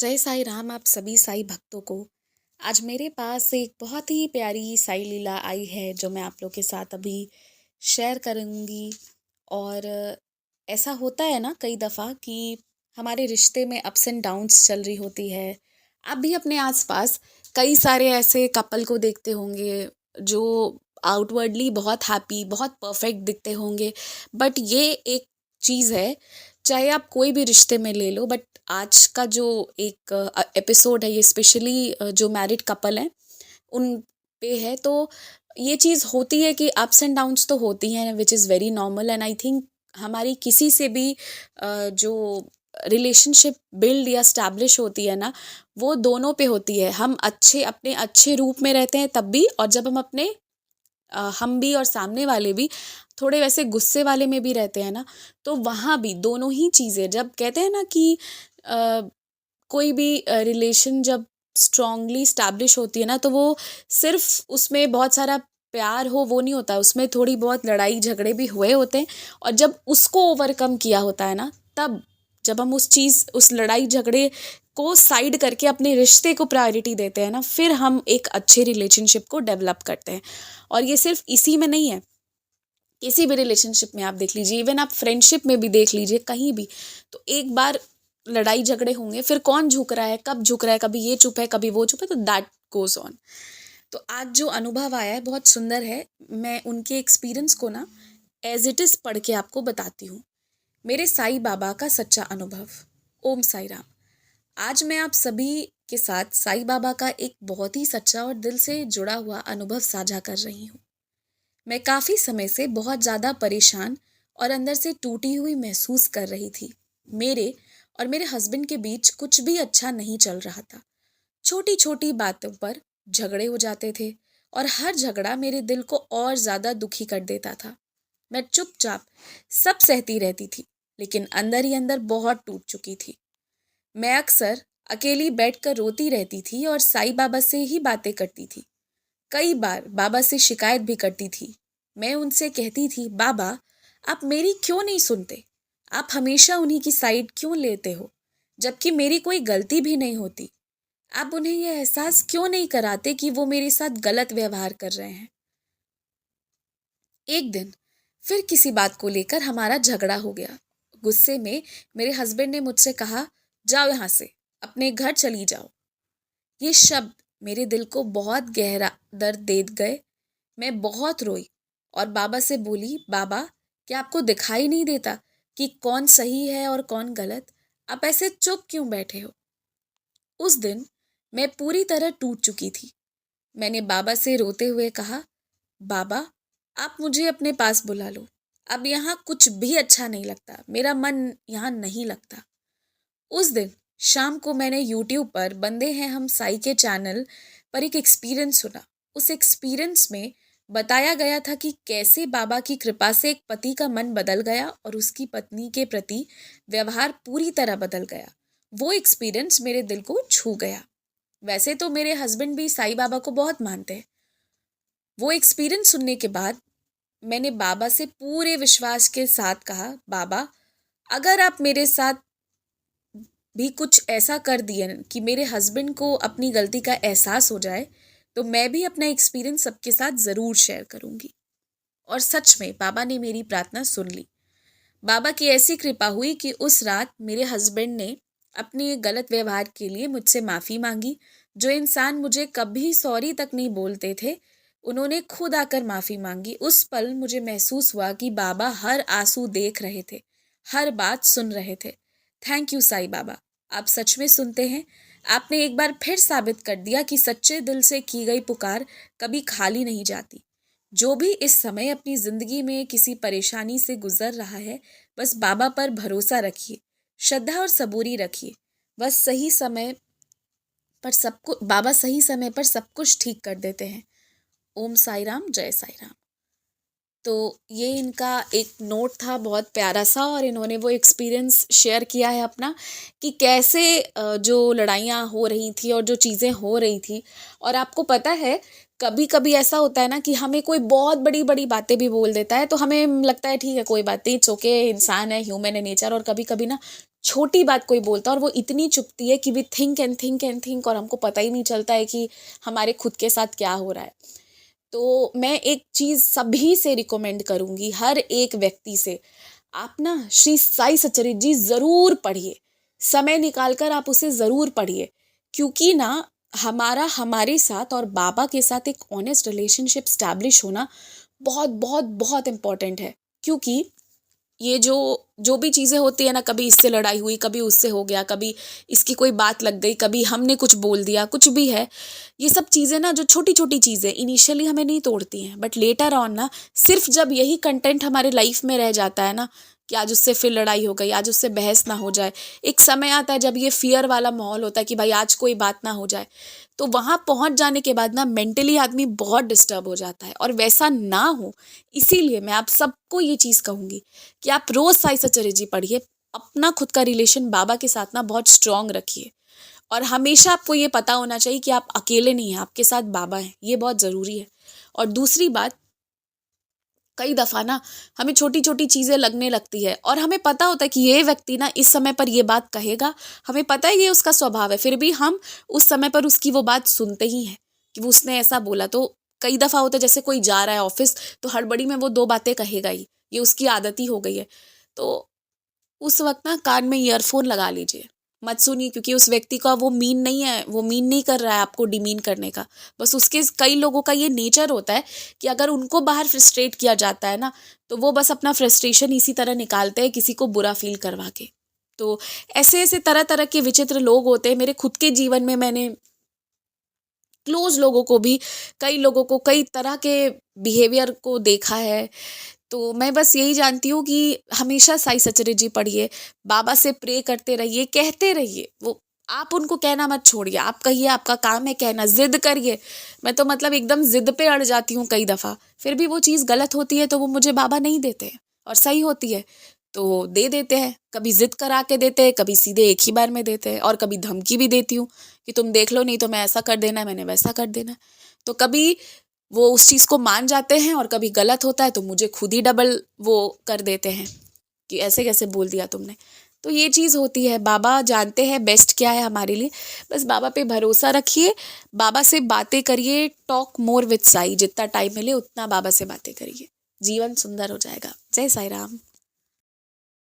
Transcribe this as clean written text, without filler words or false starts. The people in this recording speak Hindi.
जय साईं राम आप सभी साईं भक्तों को। आज मेरे पास एक बहुत ही प्यारी साईं लीला आई है जो मैं आप लोग के साथ अभी शेयर करूँगी। और ऐसा होता है ना कई दफ़ा कि हमारे रिश्ते में अप्स एंड डाउन्स चल रही होती है। आप भी अपने आसपास कई सारे ऐसे कपल को देखते होंगे जो आउटवर्डली बहुत हैप्पी बहुत परफेक्ट दिखते होंगे। बट ये एक चीज़ है, चाहे आप कोई भी रिश्ते में ले लो, बट आज का जो एक एपिसोड है ये स्पेशली जो मैरिड कपल हैं उन पे है। तो ये चीज़ होती है कि अप्स एंड डाउन्स तो होती हैं, which is very normal. And I think हमारी किसी से भी जो रिलेशनशिप बिल्ड या स्टैब्लिश होती है ना, वो दोनों पे होती है। हम अपने अच्छे रूप में रहते हैं तब भी, और जब हम भी और सामने वाले भी थोड़े वैसे गुस्से वाले में भी रहते हैं ना, तो वहाँ भी दोनों ही चीज़ें, जब कहते हैं ना कि अ, कोई भी रिलेशन जब स्ट्रांगली स्टैब्लिश होती है ना, तो वो सिर्फ उसमें बहुत सारा प्यार हो वो नहीं होता, उसमें थोड़ी बहुत लड़ाई झगड़े भी हुए होते हैं। और जब उसको ओवरकम किया होता है ना, तब जब हम उस लड़ाई झगड़े को साइड करके अपने रिश्ते को प्रायोरिटी देते हैं ना, फिर हम एक अच्छे रिलेशनशिप को डेवलप करते हैं। और ये सिर्फ इसी में नहीं है, किसी भी रिलेशनशिप में आप देख लीजिए, इवन आप फ्रेंडशिप में भी देख लीजिए, कहीं भी। तो एक बार लड़ाई झगड़े होंगे, फिर कौन झुक रहा है, कब झुक रहा है, कभी ये चुप है कभी वो चुप है, तो दैट गोज ऑन। तो आज जो अनुभव आया है बहुत सुंदर है। मैं उनके एक्सपीरियंस को ना एज इट इज़ पढ़ के आपको बताती हूँ। मेरे साईं बाबा का सच्चा अनुभव। ओम साई राम। आज मैं आप सभी के साथ साईं बाबा का एक बहुत ही सच्चा और दिल से जुड़ा हुआ अनुभव साझा कर रही हूँ। मैं काफ़ी समय से बहुत ज़्यादा परेशान और अंदर से टूटी हुई महसूस कर रही थी। मेरे और मेरे हस्बैंड के बीच कुछ भी अच्छा नहीं चल रहा था। छोटी छोटी बातों पर झगड़े हो जाते थे, और हर झगड़ा मेरे दिल को और ज़्यादा दुखी कर देता था। मैं चुपचाप सब सहती रहती थी, लेकिन अंदर ही अंदर बहुत टूट चुकी थी। मैं अक्सर अकेली बैठकर रोती रहती थी और साईं बाबा से ही बातें करती थी। कई बार बाबा से शिकायत भी करती थी। मैं उनसे कहती थी, बाबा आप मेरी क्यों नहीं सुनते? आप हमेशा उन्हीं की साइड क्यों लेते हो, जबकि मेरी कोई गलती भी नहीं होती? आप उन्हें यह एहसास क्यों नहीं कराते कि वो मेरे साथ गलत व्यवहार कर रहे हैं? एक दिन फिर किसी बात को लेकर हमारा झगड़ा हो गया। गुस्से में मेरे हस्बैंड ने मुझसे कहा, जाओ यहाँ से, अपने घर चली जाओ। ये शब्द मेरे दिल को बहुत गहरा दर्द दे गए। मैं बहुत रोई और बाबा से बोली, बाबा क्या आपको दिखाई नहीं देता कि कौन सही है और कौन गलत? आप ऐसे चुप क्यों बैठे हो? उस दिन मैं पूरी तरह टूट चुकी थी। मैंने बाबा से रोते हुए कहा, बाबा आप मुझे अपने पास बुला लो। अब यहाँ कुछ भी अच्छा नहीं लगता, मेरा मन यहाँ नहीं लगता। उस दिन शाम को मैंने यूट्यूब पर बंदे हैं हम साई के चैनल पर एक एक्सपीरियंस सुना। उस एक्सपीरियंस में बताया गया था कि कैसे बाबा की कृपा से एक पति का मन बदल गया और उसकी पत्नी के प्रति व्यवहार पूरी तरह बदल गया। वो एक्सपीरियंस मेरे दिल को छू गया। वैसे तो मेरे हस्बैंड भी साईं बाबा को बहुत मानते हैं। वो एक्सपीरियंस सुनने के बाद मैंने बाबा से पूरे विश्वास के साथ कहा, बाबा अगर आप मेरे साथ भी कुछ ऐसा कर दिए कि मेरे हस्बैंड को अपनी गलती का एहसास हो जाए, तो मैं भी अपना एक्सपीरियंस सबके साथ ज़रूर शेयर करूँगी। और सच में बाबा ने मेरी प्रार्थना सुन ली। बाबा की ऐसी कृपा हुई कि उस रात मेरे हस्बैंड ने अपने गलत व्यवहार के लिए मुझसे माफ़ी मांगी। जो इंसान मुझे कभी सॉरी तक नहीं बोलते थे, उन्होंने खुद आकर माफ़ी मांगी। उस पल मुझे महसूस हुआ कि बाबा हर आंसू देख रहे थे, हर बात सुन रहे थे। थैंक यू साईं बाबा, आप सच में सुनते हैं। आपने एक बार फिर साबित कर दिया कि सच्चे दिल से की गई पुकार कभी खाली नहीं जाती। जो भी इस समय अपनी ज़िंदगी में किसी परेशानी से गुजर रहा है, बस बाबा पर भरोसा रखिए, श्रद्धा और सबूरी रखिए। बस सही समय बाबा सही समय पर सब कुछ ठीक कर देते हैं। ओम साई राम, जय साई राम। तो ये इनका एक नोट था बहुत प्यारा सा, और इन्होंने वो एक्सपीरियंस शेयर किया है अपना कि कैसे जो लड़ाइयाँ हो रही थी और जो चीज़ें हो रही थी। और आपको पता है कभी कभी ऐसा होता है ना कि हमें कोई बहुत बड़ी बड़ी बातें भी बोल देता है, तो हमें लगता है ठीक है कोई बात नहीं, इट्स ओके, इंसान है, ह्यूमन है नेचर। और कभी कभी ना छोटी बात कोई बोलता है और वो इतनी चुभती है कि we think and think and think, और हमको पता ही नहीं चलता है कि हमारे खुद के साथ क्या हो रहा है। तो मैं एक चीज़ सभी से रिकमेंड करूँगी, हर एक व्यक्ति से, आप ना श्री साई सचरित जी ज़रूर पढ़िए। समय निकाल कर आप उसे ज़रूर पढ़िए, क्योंकि ना हमारा हमारे साथ और बाबा के साथ एक ऑनेस्ट रिलेशनशिप स्टैब्लिश होना बहुत बहुत बहुत इम्पोर्टेंट है। क्योंकि ये जो जो भी चीज़ें होती है ना, कभी इससे लड़ाई हुई, कभी उससे हो गया, कभी इसकी कोई बात लग गई, कभी हमने कुछ बोल दिया, कुछ भी है, ये सब चीज़ें ना, जो छोटी छोटी चीज़ें इनिशियली हमें नहीं तोड़ती हैं, बट लेटर ऑन ना, सिर्फ जब यही कंटेंट हमारे लाइफ में रह जाता है ना, कि आज उससे फिर लड़ाई हो गई, आज उससे बहस ना हो जाए, एक समय आता है जब ये फियर वाला माहौल होता है कि भाई आज कोई बात ना हो जाए, तो वहाँ पहुँच जाने के बाद ना मेंटली आदमी बहुत डिस्टर्ब हो जाता है, और वैसा ना हो, इसीलिए मैं आप सबको ये चीज़ कहूँगी कि आप रोज़ साई सचरित जी पढ़िए, अपना खुद का रिलेशन बाबा के साथ ना बहुत स्ट्रांग रखिए, और हमेशा आपको ये पता होना चाहिए कि आप अकेले नहीं हैं, आपके साथ बाबा हैं, ये बहुत ज़रूरी है। और दूसरी बात, कई दफ़ा ना हमें छोटी छोटी चीज़ें लगने लगती है, और हमें पता होता है कि ये व्यक्ति ना इस समय पर ये बात कहेगा, हमें पता है ये उसका स्वभाव है, फिर भी हम उस समय पर उसकी वो बात सुनते ही हैं कि वो उसने ऐसा बोला। तो कई दफ़ा होता है, जैसे कोई जा रहा है ऑफिस, तो हड़बड़ी में वो दो बातें कहेगा ही, ये उसकी आदत ही हो गई है। तो उस वक्त ना कान में ईयरफोन लगा लीजिए, मत सुनिए, क्योंकि उस व्यक्ति का वो मीन नहीं है, वो मीन नहीं कर रहा है आपको डिमीन करने का, बस उसके कई लोगों का ये नेचर होता है कि अगर उनको बाहर फ्रस्ट्रेट किया जाता है ना, तो वो बस अपना फ्रस्ट्रेशन इसी तरह निकालते हैं, किसी को बुरा फील करवा के। तो ऐसे ऐसे तरह तरह के विचित्र लोग होते हैं। मेरे खुद के जीवन में मैंने क्लोज लोगों को भी, कई लोगों को कई तरह के बिहेवियर को देखा है। तो मैं बस यही जानती हूँ कि हमेशा साई सचरित जी पढ़िए, बाबा से प्रे करते रहिए, कहते रहिए, वो आप उनको कहना मत छोड़िए, आप कहिए, आपका काम है कहना, जिद करिए। मैं तो मतलब एकदम जिद पे अड़ जाती हूँ कई दफ़ा, फिर भी वो चीज़ गलत होती है तो वो मुझे बाबा नहीं देते हैं, और सही होती है तो दे देते हैं। कभी जिद करा के देते हैं, कभी सीधे एक ही बार में देते हैं, और कभी धमकी भी देती हूँ कि तुम देख लो, नहीं तो मैं ऐसा कर देना है, मैंने वैसा कर देना है। तो कभी वो उस चीज़ को मान जाते हैं, और कभी गलत होता है तो मुझे खुद ही डबल वो कर देते हैं कि ऐसे कैसे बोल दिया तुमने। तो ये चीज़ होती है, बाबा जानते हैं बेस्ट क्या है हमारे लिए। बस बाबा पे भरोसा रखिए, बाबा से बातें करिए, टॉक मोर विथ साई, जितना टाइम मिले उतना बाबा से बातें करिए, जीवन सुंदर हो जाएगा। जय साई राम।